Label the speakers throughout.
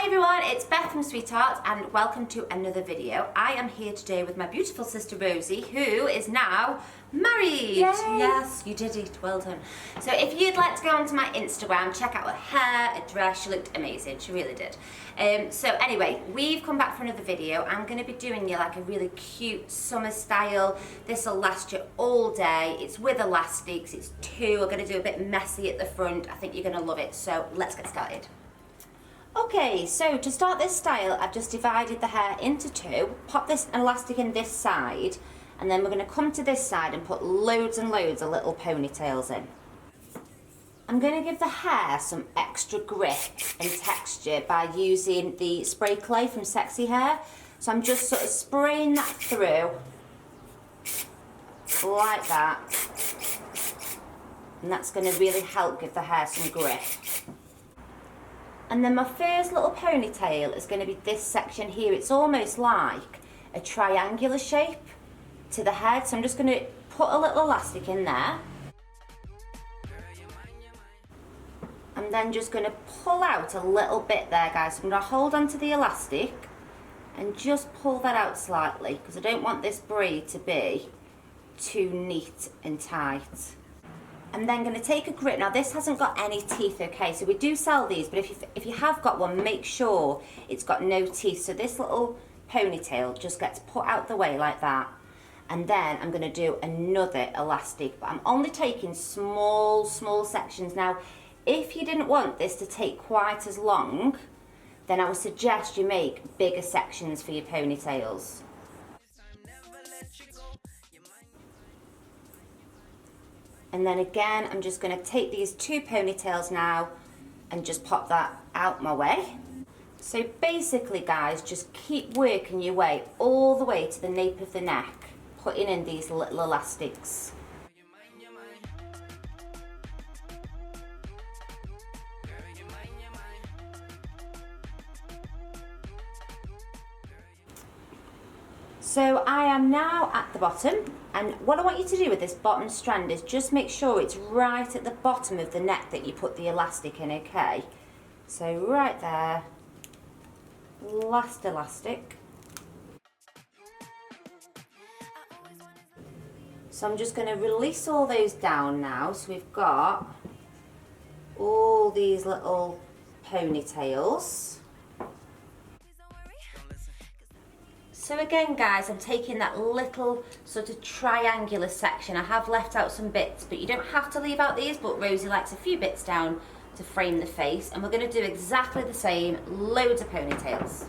Speaker 1: Hi everyone, it's Beth from SweetHearts and welcome to another video. I am here today with my beautiful sister Rosie, who is now married.
Speaker 2: Yay.
Speaker 1: Yes, you did it, well done. So if you'd like to go onto my Instagram, check out her hair, her dress, she looked amazing, she really did. So anyway, we've come back for another video. I'm going to be doing you like a really cute summer style. This will last you all day. It's with elastics, it's two. We're going to do a bit messy at the front. I think you're going to love it, so let's get started. Okay, so to start this style, I've just divided the hair into two, pop this elastic in this side, and then we're going to come to this side and put loads and loads of little ponytails in. I'm going to give the hair some extra grip and texture by using the spray clay from Sexy Hair. So I'm just sort of spraying that through, like that, and that's going to really help give the hair some grip. And then my first little ponytail is going to be this section here. It's almost like a triangular shape to the head. So I'm just going to put a little elastic in there. I'm then just going to pull out a little bit there, guys. So I'm going to hold onto the elastic and just pull that out slightly because I don't want this braid to be too neat and tight. I'm then going to take a grip. Now this hasn't got any teeth, okay, so we do sell these, but if you have got one, make sure it's got no teeth. So this little ponytail just gets put out the way like that, and then I'm going to do another elastic, but I'm only taking small sections. Now if you didn't want this to take quite as long, then I would suggest you make bigger sections for your ponytails. And then again, I'm just going to take these two ponytails now and just pop that out my way. So basically, guys, just keep working your way all the way to the nape of the neck, putting in these little elastics. So I am now at the bottom, and what I want you to do with this bottom strand is just make sure it's right at the bottom of the neck that you put the elastic in, okay? So right there, last elastic. So I'm just going to release all those down now. So we've got all these little ponytails. So again, guys, I'm taking that little sort of triangular section. I have left out some bits, but you don't have to leave out these, but Rosie likes a few bits down to frame the face, and we're going to do exactly the same, loads of ponytails.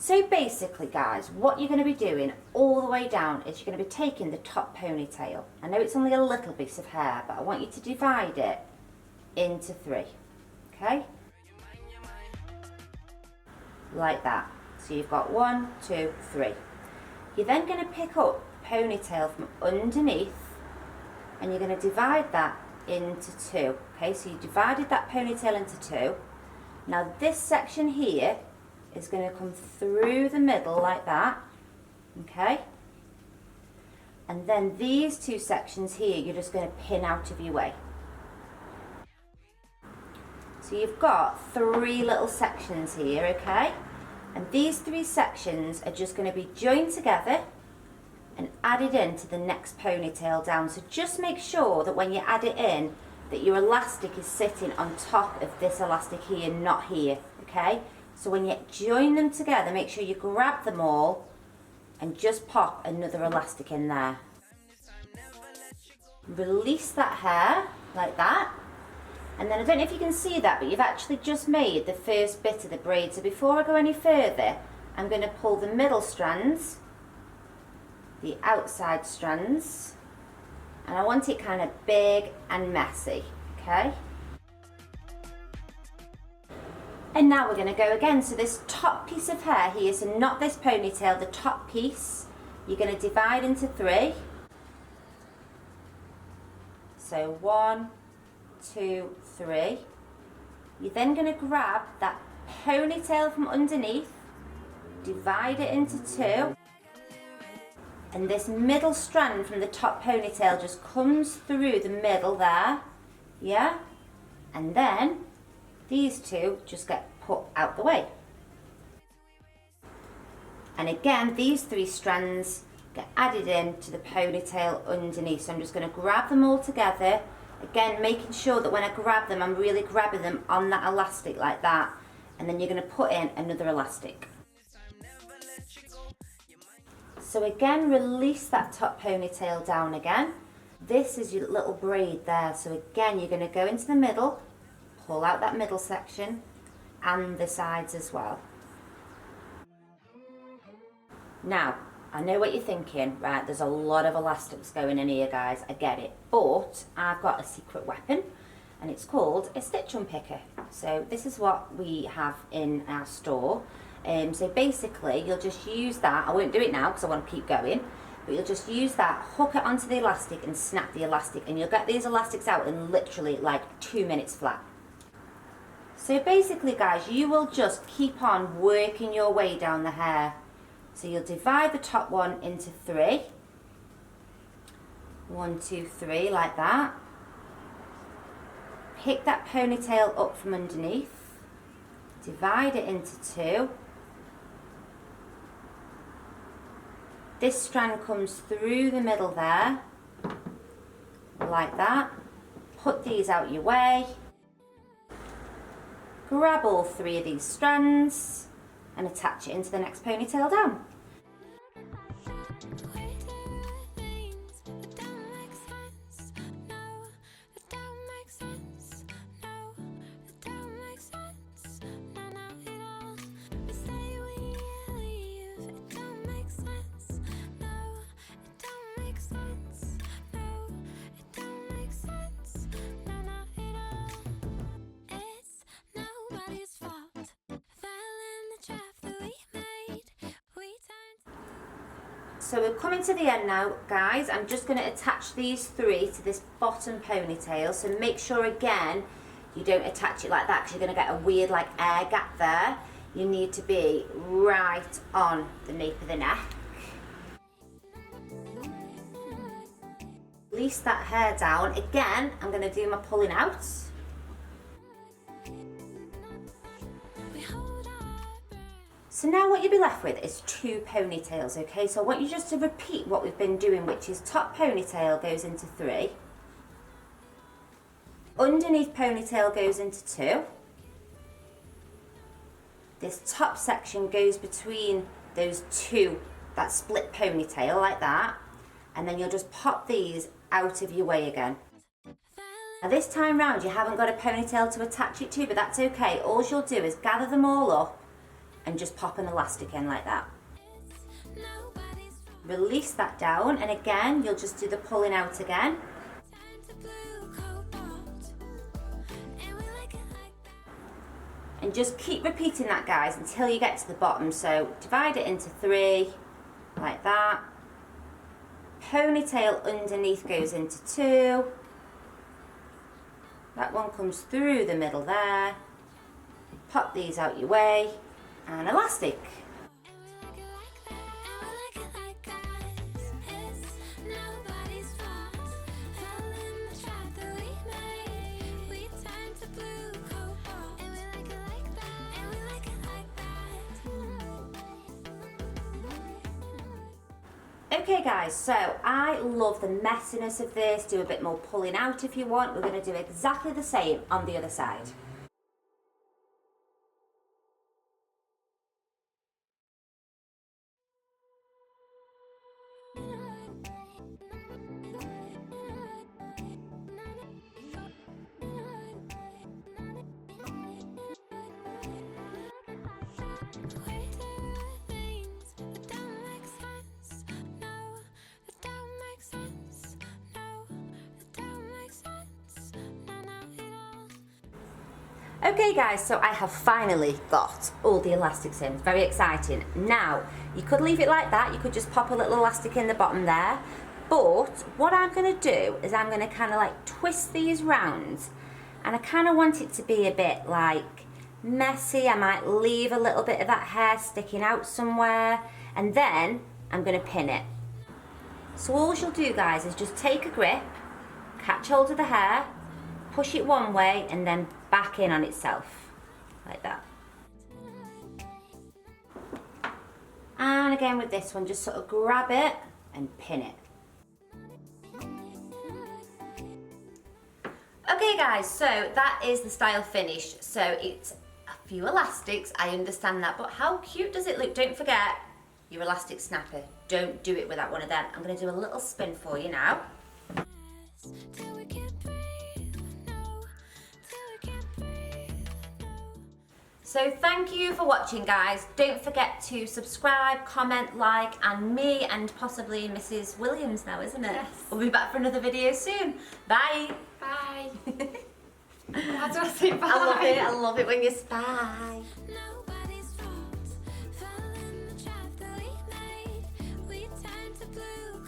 Speaker 1: So basically, guys, what you're going to be doing all the way down is you're going to be taking the top ponytail. I know it's only a little piece of hair, but I want you to divide it into three, okay? Like that. So you've got 1, 2, 3. You're then going to pick up ponytail from underneath and you're going to divide that into two, okay? So you divided that ponytail into two. Now this section here is going to come through the middle like that, okay? And then these two sections here, you're just going to pin out of your way. So you've got three little sections here, okay? And these three sections are just going to be joined together and added into the next ponytail down. So just make sure that when you add it in, that your elastic is sitting on top of this elastic here, not here, okay? So when you join them together, make sure you grab them all and just pop another elastic in there. Release that hair like that. And then I don't know if you can see that, but you've actually just made the first bit of the braid. So before I go any further, I'm going to pull the middle strands, the outside strands, and I want it kind of big and messy, okay? And now we're going to go again. So this top piece of hair here, so not this ponytail, the top piece, you're going to divide into three. So 1, 2, 3. You're then going to grab that ponytail from underneath, divide it into 2, and this middle strand from the top ponytail just comes through the middle there, yeah? And then these 2 just get put out the way. And again, these 3 strands get added in to the ponytail underneath. So I'm just going to grab them all together. Again, making sure that when I grab them, I'm really grabbing them on that elastic like that. And then you're going to put in another elastic. So again, release that top ponytail down again. This is your little braid there. So again, you're going to go into the middle, pull out that middle section and the sides as well. Now, I know what you're thinking, right? There's a lot of elastics going in here, guys. I get it. But I've got a secret weapon, and it's called a stitch unpicker. So this is what we have in our store. So basically, you'll just use that. I won't do it now because I want to keep going. But you'll just use that, hook it onto the elastic and snap the elastic. And you'll get these elastics out in literally like 2 minutes flat. So basically, guys, you will just keep on working your way down the hair. So you'll divide the top one into 3. 1, 2, 3, like that. Pick that ponytail up from underneath. Divide it into 2. This strand comes through the middle there, like that. Put these out your way. Grab all 3 of these strands and attach it into the next ponytail down. So we're coming to the end now, guys. I'm just going to attach these 3 to this bottom ponytail. So make sure, again, you don't attach it like that because you're going to get a weird like air gap there. You need to be right on the nape of the neck. Release that hair down. Again, I'm going to do my pulling out. So now what you'll be left with is 2 ponytails, okay? So I want you just to repeat what we've been doing, which is top ponytail goes into 3. Underneath ponytail goes into 2. This top section goes between those 2, that split ponytail like that. And then you'll just pop these out of your way again. Now this time round you haven't got a ponytail to attach it to, but that's okay. All you'll do is gather them all up and just pop an elastic in like that. Release that down, and again you'll just do the pulling out again. And just keep repeating that, guys, until you get to the bottom. So divide it into 3 like that. Ponytail underneath goes into 2. That one comes through the middle there. Pop these out your way. And elastic. Okay guys, so I love the messiness of this. Do a bit more pulling out if you want. We're going to do exactly the same on the other side. Okay guys, so I have finally got all the elastics in. Very exciting. Now, you could leave it like that. You could just pop a little elastic in the bottom there. But what I'm going to do is I'm going to kind of like twist these round And I kind of want it to be a bit like messy. I might leave a little bit of that hair sticking out somewhere, and then I'm going to pin it. So all you'll do, guys, is just take a grip, catch hold of the hair, push it one way and then back in on itself, like that. And again with this one, just sort of grab it and pin it. Okay guys, so that is the style finished. So it's a few elastics, I understand that, but how cute does it look? Don't forget your elastic snapper. Don't do it without one of them. I'm going to do a little spin for you now. So thank you for watching, guys. Don't forget to subscribe, comment, like, and me and possibly Mrs. Williams now, isn't it?
Speaker 2: Yes.
Speaker 1: We'll be back for another video soon. Bye.
Speaker 2: Bye. How do I say bye?
Speaker 1: I love it when you spy.
Speaker 3: Nobody's fault. Fell in the trap that we made. We turned to blue.